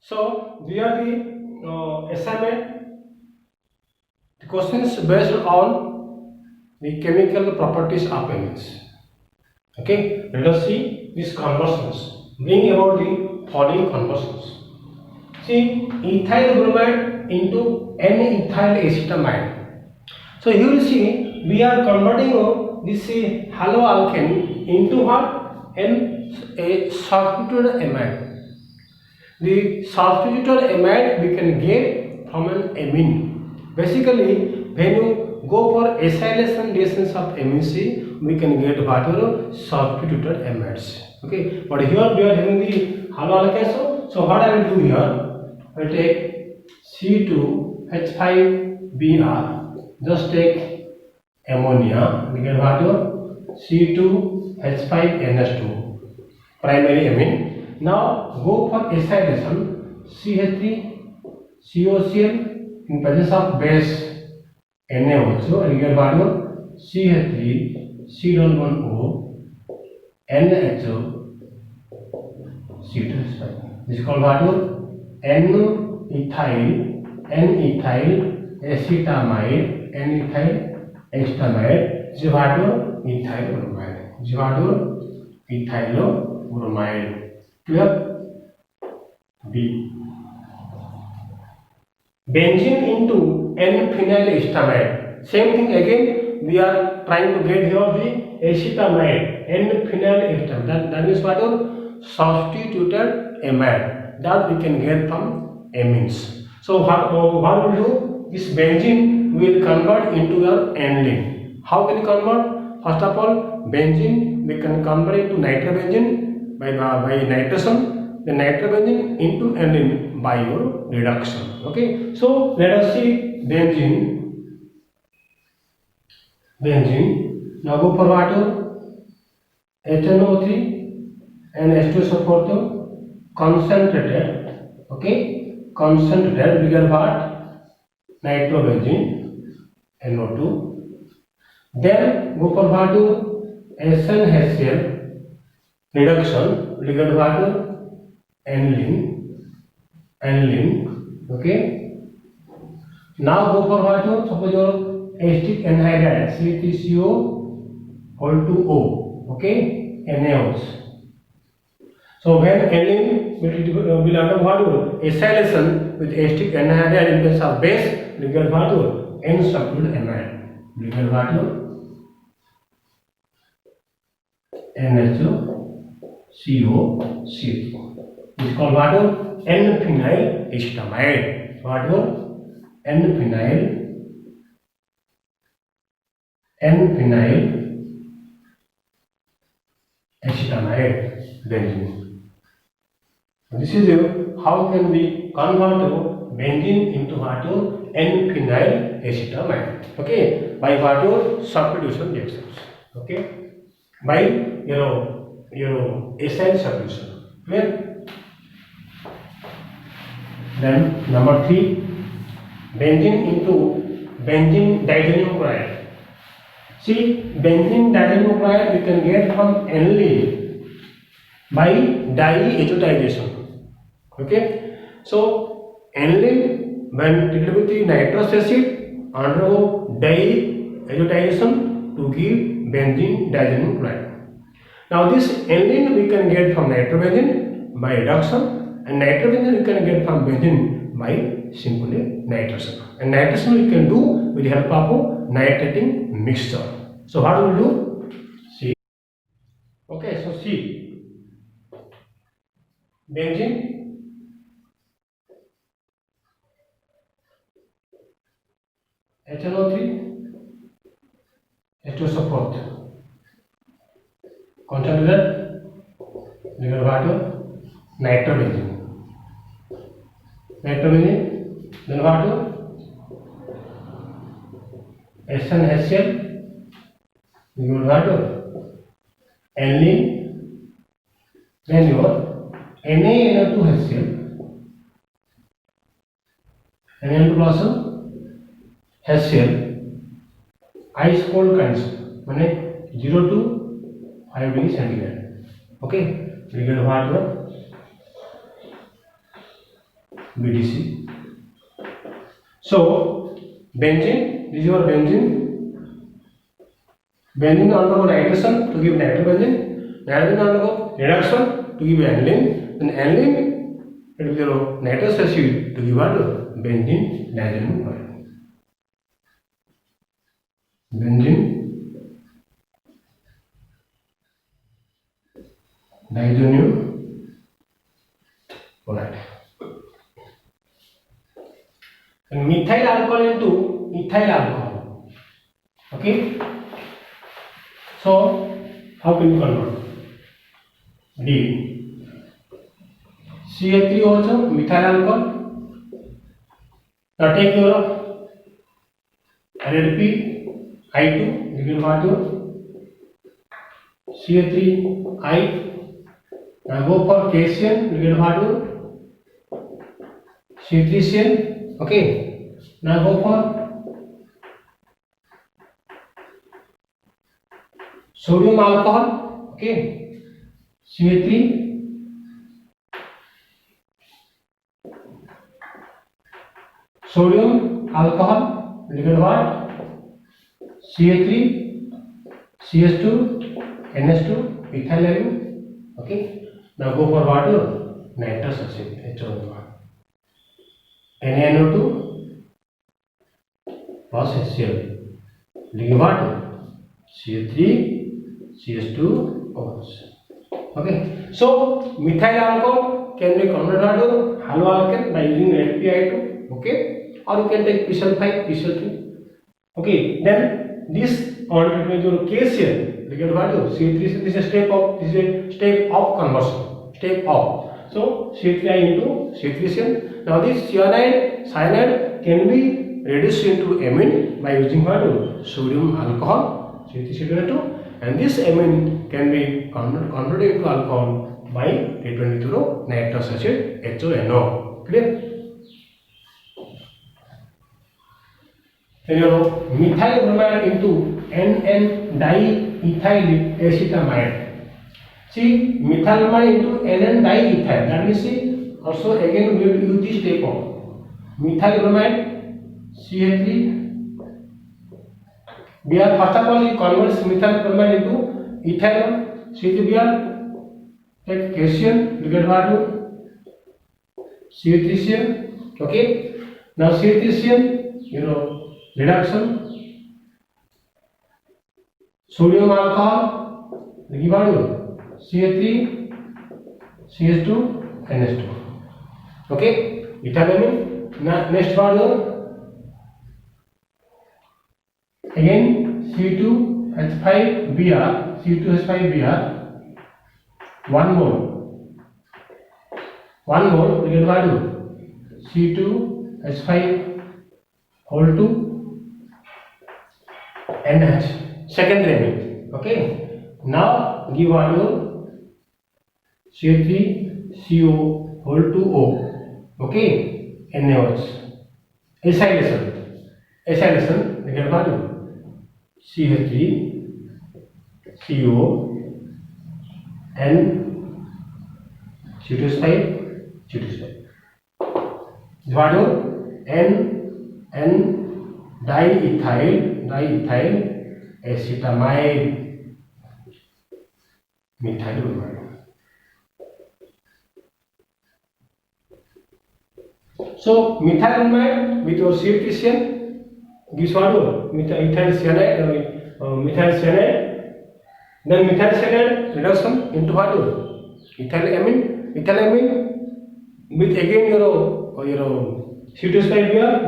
So we are the assignment. The question is based on the chemical properties of amines. Okay, let us see these conversions. Bring about the following conversions. See, ethyl bromide into N-ethyl acetamide. So here you see we are converting this haloalkane into what? A substituted amide. The substituted amide we can get from an amine. Basically, when you go for acylation reactions of amine, we can get whatever substituted amides. Okay, but here we are having the haloalkane. So what I will do here? I will take C2H5Br. Just take ammonia. We get whatever C2H5NH2 primary amine. Now go for acylation. CH3COCl in presence of base NaOH and get whatever CH3C11O NHO C2H5. This is called whatever N-ethyl acetamide. This is whatever ethyl bromide. This is whatever ethyl bromide. Clear? B. Benzene into N-phenyl acetamide. Same thing again. We are trying to get here the acetamide, N-phenyl acetamide. That means what? Substituted amide that we can get from amines. So what will do? This benzene will convert into your aniline. How can you convert? First of all, benzene we can convert into nitrobenzene by nitration, the nitrobenzene into aniline by your reduction. Okay, so let us see benzene. Now go for water, HNO3 and H2SO4 concentrated. Okay, concentrated. We get what? Nitrobenzene, NO2. Then go for water, SnHCl. Reduction, we get what? Aniline. Okay. Now go for what? Suppose your acetic anhydride C3CO whole to O. Okay, NaOH. So when aniline will undergo what? Acylation with acetic anhydride in place of base, we get what? N-substituted amide. We get what? NHO. COC. This is called what? N-phenyl acetamide. What? N-phenyl acetamide benzene. This is how can we convert benzene into what? N-phenyl acetamide. Okay, by what? Substitution reactions. Okay, by your acyl substitution. Clear? Then number 3, benzene into benzene diazoxide chloride. See, benzene diazoxide chloride we can get from aniline by diazotization. Okay, so aniline when treated with the nitrous acid undergo diazotization to give benzene diazoxide chloride. Now this aniline we can get from nitrobenzene by reduction, and nitrobenzene we can get from benzene by simply nitration. And nitration we can do with the help of nitrating mixture. So what we will do? See. Okay, so see. Benzene, HNO3, H2SO4. Concentrated, we get water, nitrobenzene. Then water, SnHCl, we get water, aniline, then your NaNO2HCl, NaNO2 plus HCl, ice cold condition, माने 0 to 5 degree centigrade. Okay, we get what? BDC. So benzene, this is your benzene. Benzene undergo nitration to give nitrobenzene. Nitrogen undergo reduction to give aniline. Then aniline it will give nitrous acid to give what? Benzene diazonium. Benzene diazonium. Alright. And methyl alcohol into ethyl alcohol. Okay. So how can you convert? D. CH3 also methyl alcohol. Now take your NADP I2. You can what your CH3I. Now go for KCN. You get what your C3CN. Okay. Now go for sodium alcohol. Okay. CH3. Sodium alcohol. You get what? CH3, CH2, NH2, ethyl amine. Okay. Now go for water. Nitrous acid. HO1. NaNO2 plus HCl. Leave what? CH3, CH2, okay. So methyl alcohol can be converted to haloalkane by using NPI2, okay, or you can take PCl5, PCl2, okay. Then this on your KCl, you get what? C3. This is a step of conversion. Step of. So C3I into C3CN. Now this cyanide can be reduced into amine by using what? Sodium alcohol, C3CO2, and this amine can be converted into alcohol by T20 nitrous acid, HONO. Clear? Then your methyl bromide into NN diethyl acetamide. See, methyl bromide into NN diethyl. That means see, also again we will use this step of methyl bromide CH3. We are first of all we convert methyl bromide into ethyl. CH3 we are take KCl. You get what? CH3CN. Okay. Now CH3CN, reduction. Sodium alcohol. Give what? CH3, CH2, NH2. Okay. Ethyl amine. Next one. Again C2H5Br, C2H5Br, 1 mole. 1 mole, we get what? C2H5 whole 2 NH, secondary amine. Okay. Now give what? C3CO whole 2O. Okay. NaOH. Acylation, we get what? CH3, CO, N, C2H5, C2H5. What N diethyl acetamide, methyl bromide. So methyl bromide with your CH3CN gives what? Methyl cyanide, then methyl cyanide reduction into what? Ethyl amine. Ethyl amine with again your C2H5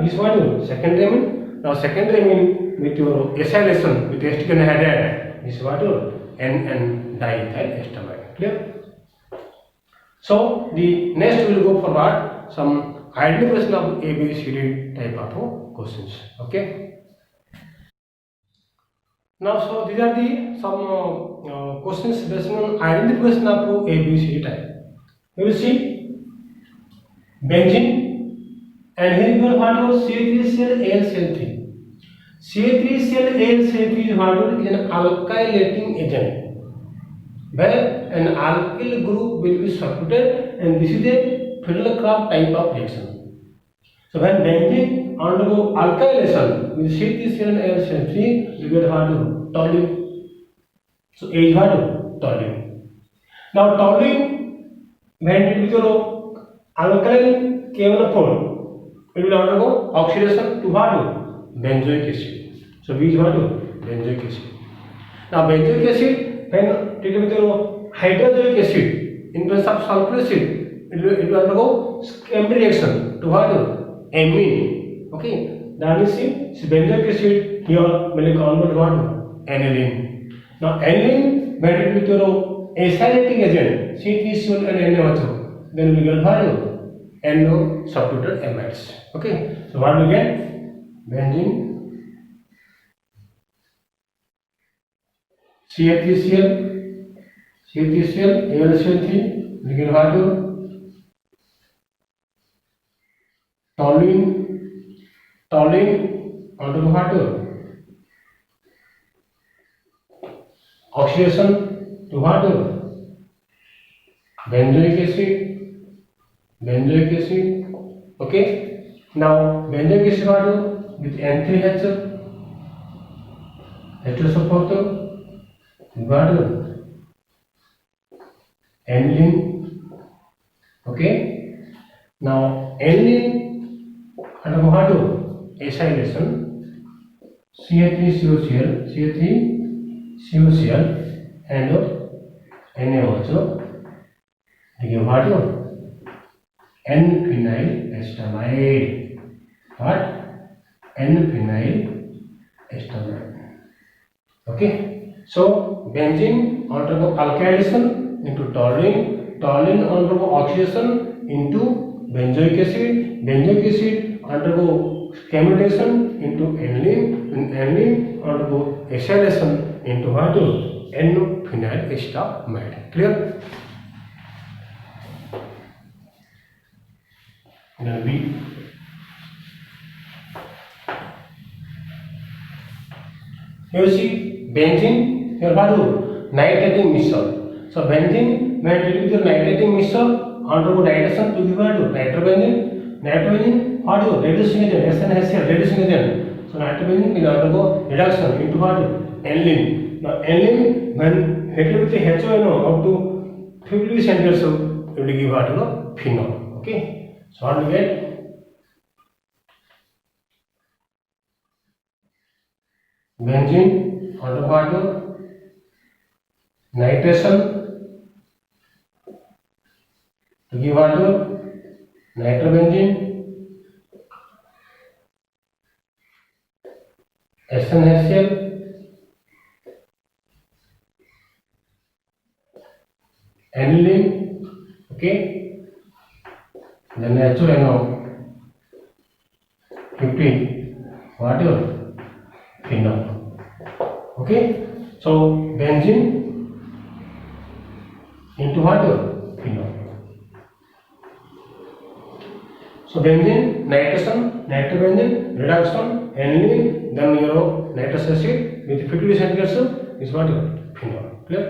gives what? Secondary amine. Now secondary amine with your acylation with acetic anhydride is what? N diethyl acetamide. Clear? So the next we will go for what? Some identification of A, B, C, D type of questions. Okay. Now, so these are the some questions based on identification of A, B, C, D type. You will see benzene, and here you will find out CH3Cl, CH3Cl is what? Is an alkylating agent, where an alkyl group will be substituted, and this is a Friedel-Crafts type of reaction. So when benzene undergo alkylation with C3Cl and AlCl3, you get what? Toluene. So A is what? Toluene. Now toluene, when it will alkaline cable form, it will undergo oxidation to what? Benzoic acid. So B is what? Benzoic acid. Now benzoic acid, when treated with hydrogen acid in presence of sulfuric acid, it will undergo chemical reaction to what? Amine. Okay, that means see benzoic acid here will convert what? Aniline. Now aniline when it with your acylating agent C3Cl and NaOH, then we get what? NO substituted amides. Okay, so what we get? Benzene, CH3Cl, AlCl3, we get what? Toluene undergo what? Oxidation to what? Benzoic acid. Okay. Now benzoic acid what? With N3H, H2SO4, what? Aniline. Okay. Now aniline undergo what? Acylation. CH3COCl and NaOH. Again, what? N-phenyl estamide. What? N-phenyl estamide. Okay. So benzene undergo alkylation into toluene. Toluene undergo oxidation into benzoic acid. Benzoic acid undergo chemicalization into aniline. And aniline undergo acylation into what? N-phenyl estamide. Clear? Now B. You see benzene here what? Nitrating mixture. So benzene when treated with nitrating mixture undergo digestion to give what? Nitrobenzene. Nitrobenzene what? Reducing agent. SNHCl reducing agent. So nitrobenzene will undergo reduction into what? Aniline. Now aniline when heated with the HONO up to 50 degrees centigrade, so it will give what? Phenol. Okay. So what we get? Benzene undergo what? Nitration to give what? Nitrobenzene. SNHCl, aniline. Okay. Then HONO 50 what? Phenol. Okay. So benzene into what? Phenol. So benzene, nitration, nitrobenzene, reduction, aniline, then your nitrous acid with 50 degrees centigrade is what? Phenol. Clear?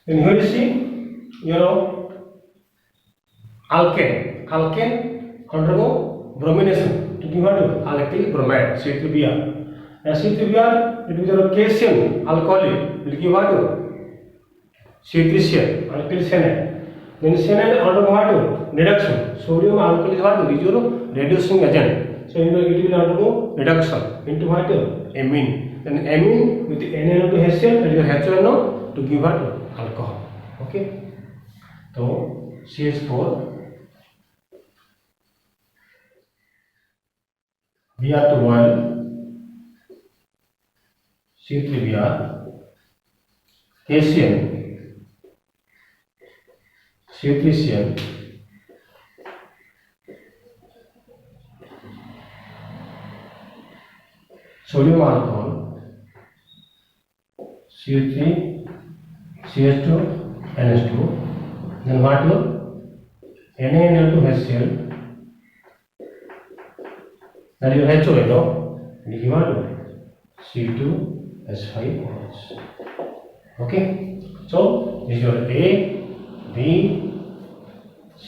Then here you see, alkane. Alkane undergo bromination to give what? Alkyl bromide, C3Br. Now C3Br, it is your calcium alcohol, will give what? C3Cl, alkyl cyanide. Then cyanide undergo what? Reduction. Sodium alcohol is what? Is your reducing agent. So it will undergo reduction into what? Amine. Then amine with NaN2HCl and your HONO to give what? Alcohol. Okay. So CH4 Br to boil, C3Br, KCl, C3Cl, sodium alcohol, CH3, CH2, NH2, then what will NaN2HCl, that is HONO, given C2H5OH. Okay, so this is your A, B, C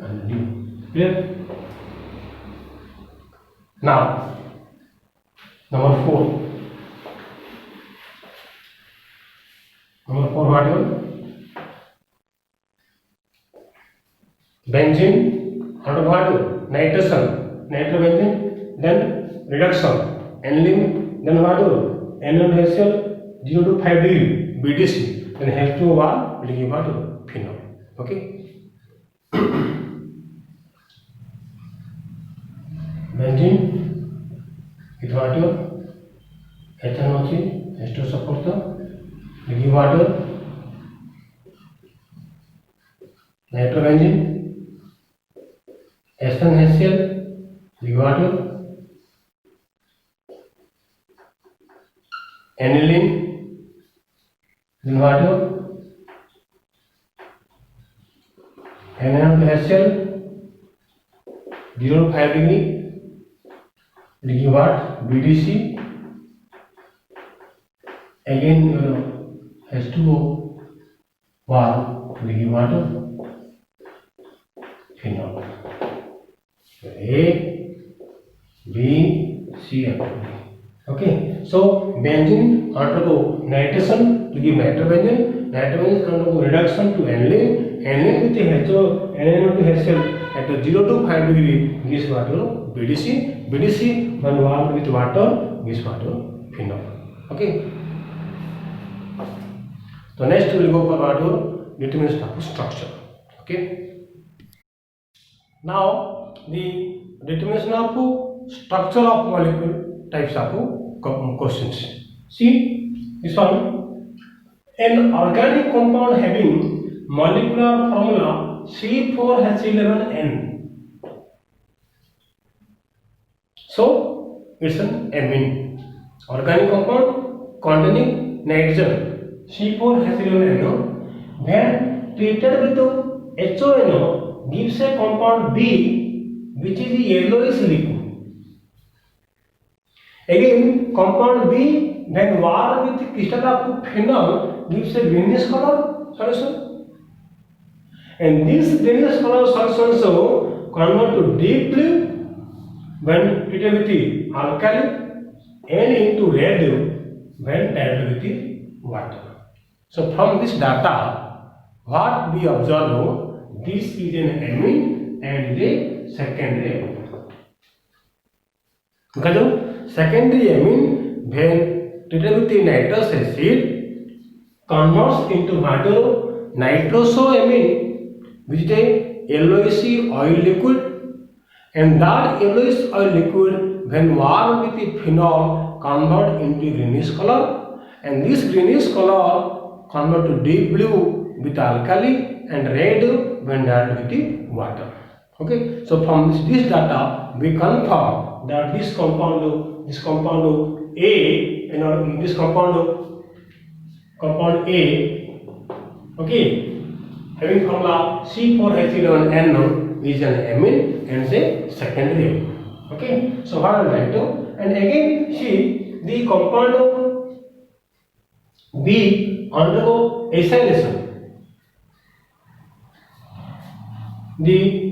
and D. Clear? Now number 4. Number 4 what is? Benzene out of what? Nitration, nitrobenzene, then reduction, aniline, then what? NaCl 0 to 5 degree BDC, then H2O will give what? Phenol. Okay. Benzene with water, ethanol, H2 support will give water, nitrobenzene, NaCl give water, aniline, then water, NaCl 0 to 5 degree will give what? BDC, again H2O will give water, phenol. So A, B, C and D. Okay, so benzene undergo nitration to give nitrobenzene, nitrobenzene undergo reduction to aniline, aniline with HO, aniline to HCl at 0 to 5 degree gives water BDC, BDC when warmed with water gives water phenol. Okay. So next we will go for water determination of structure. Okay. Now the determination of structure of molecule types of questions. See this one. An organic compound having molecular formula C4H11N. So it's an amine. Organic compound containing nitrogen C4H11NO when treated with HONO gives a compound B which is a yellowish liquid. Again, compound B when warmed with crystal of phenol gives a greenish color solution. And this greenish color solution so convert to deep blue when treated with the alkali and into red when diluted with the water. So from this data, what we observe, this is an amine and the secondary amine. Okay, secondary amine when treated with the nitrous acid converts into nitrosamine, which is a yellowish oil liquid, and that yellowish oil liquid when warmed with the phenol convert into greenish color, and this greenish color convert to deep blue with alkali and red when diluted with the water. Okay, so from this data we confirm that this compound A, this compound A, okay, having formula C4H11NO is an amine and the secondary amine. Okay, so what I write down, and again see the compound B undergo acylation. The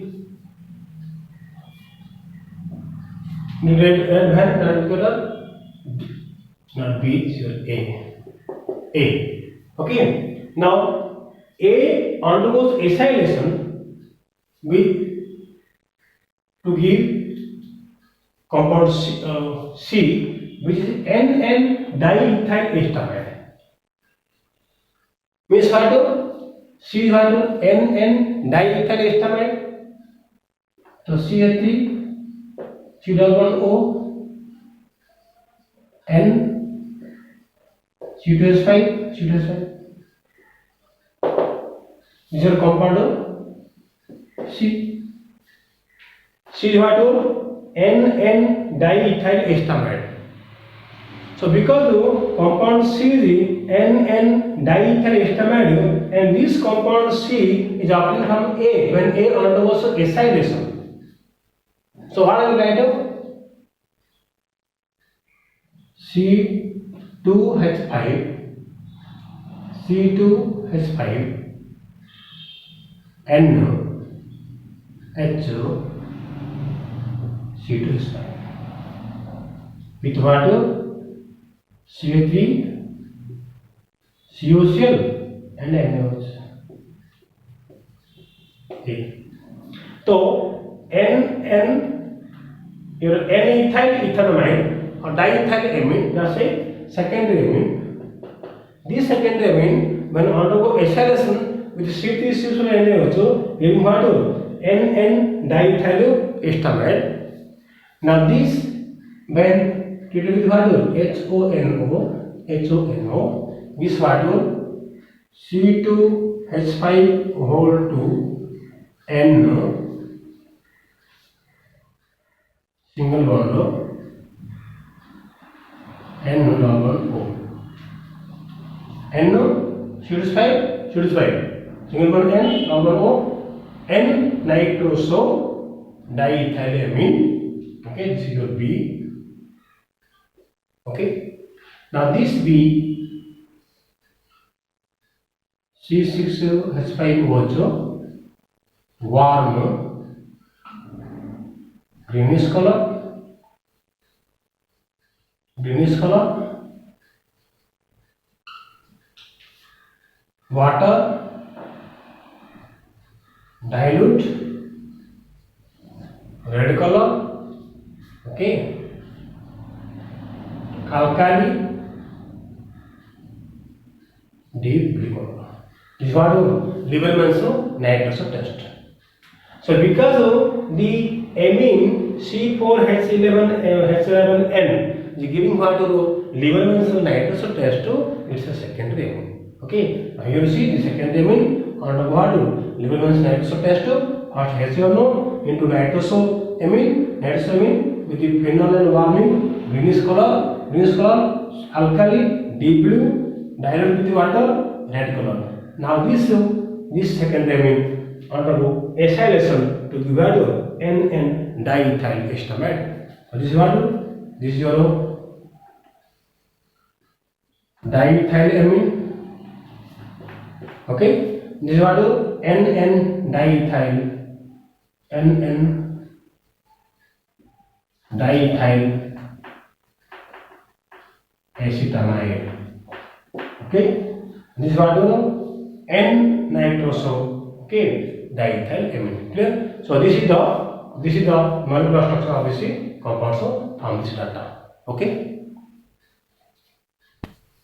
red color, not B, is A. Okay, now A undergoes acylation with to give compound C which is NN diethyl estamate. Means what? C what? NN diethyl estamate. So CH3 C11O N C2H5 These are compound C is what? NN diethyl estamate. So because compound C is NN diethyl estamate, and this compound C is obtained from A when A undergoes acylation. So what I will write down? C2H5 NH C2H5 with what? CH3 COCl and NaOH. Okay. तो NN your N-ethyl ethanamide or diethyl amine, that's a secondary amine. This secondary amine, when undergo acylation with C3COCl and NaOH, giving what? NN diethyl estamide. Now this when treated with what? HONO, this what? C2H5 whole 2 N single bond N double O. N CH5 single bond N double O N nitroso diethylamine. Okay, this is your B. Okay, now this B C6H5 also warm greenish color, water dilute red color, okay, alkali deep blue color. This is what Lieberman's nitrous test. So because the amine C4H11N is giving what Lieberman's nitrous test, it's a secondary amine. Okay, now you see the secondary amine under what Lieberman's nitrous test. First HCl into nitrous amine with the phenol and warming greenish color, alkali deep blue, dilute with water red color. Now this secondary amine undergo acylation to give what NN diethyl estamide. So this is what? This is your diethyl amine. Okay, this is what? NN diethyl acetamide. Okay, this is what? N-nitroso, okay, diethyl amine. Clear? So this is the molecular structure of this compound from this data. Okay.